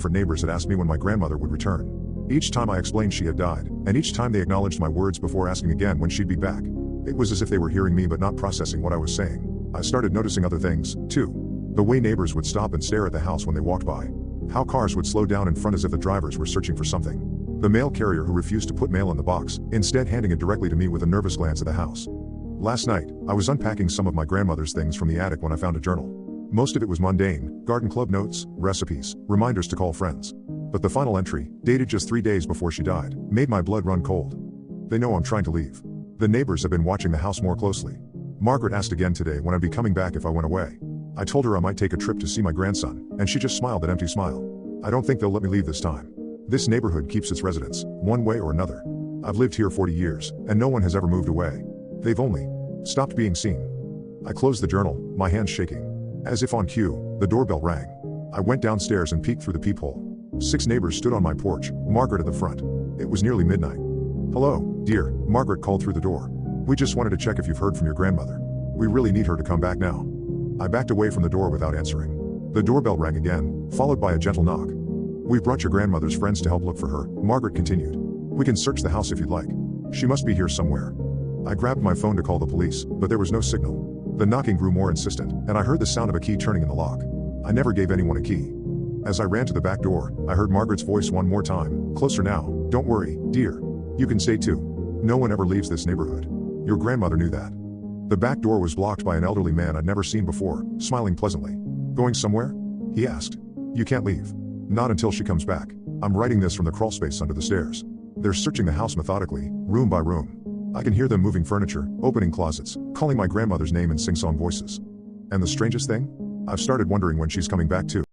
for neighbors had asked me when my grandmother would return. Each time I explained she had died, and each time they acknowledged my words before asking again when she'd be back. It was as if they were hearing me but not processing what I was saying. I started noticing other things, too. The way neighbors would stop and stare at the house when they walked by. How cars would slow down in front as if the drivers were searching for something. The mail carrier who refused to put mail in the box, instead handing it directly to me with a nervous glance at the house. Last night, I was unpacking some of my grandmother's things from the attic when I found a journal. Most of it was mundane, garden club notes, recipes, reminders to call friends. But the final entry, dated just 3 days before she died, made my blood run cold. They know I'm trying to leave. The neighbors have been watching the house more closely. Margaret asked again today when I'd be coming back if I went away. I told her I might take a trip to see my grandson, and she just smiled an empty smile. I don't think they'll let me leave this time. This neighborhood keeps its residents, one way or another. I've lived here 40 years, and no one has ever moved away. They've only stopped being seen. I closed the journal, my hands shaking. As if on cue, the doorbell rang. I went downstairs and peeked through the peephole. 6 neighbors stood on my porch, Margaret at the front. It was nearly midnight. "Hello, dear," Margaret called through the door. "We just wanted to check if you've heard from your grandmother. We really need her to come back now." I backed away from the door without answering. The doorbell rang again, followed by a gentle knock. "We've brought your grandmother's friends to help look for her," Margaret continued. "We can search the house if you'd like. She must be here somewhere." I grabbed my phone to call the police, but there was no signal. The knocking grew more insistent, and I heard the sound of a key turning in the lock. I never gave anyone a key. As I ran to the back door, I heard Margaret's voice one more time, closer now. "Don't worry, dear. You can stay too. No one ever leaves this neighborhood. Your grandmother knew that." The back door was blocked by an elderly man I'd never seen before, smiling pleasantly. "Going somewhere?" he asked. "You can't leave. Not until she comes back. I'm writing this from the crawlspace under the stairs." They're searching the house methodically, room by room. I can hear them moving furniture, opening closets, calling my grandmother's name in sing-song voices. And the strangest thing? I've started wondering when she's coming back too.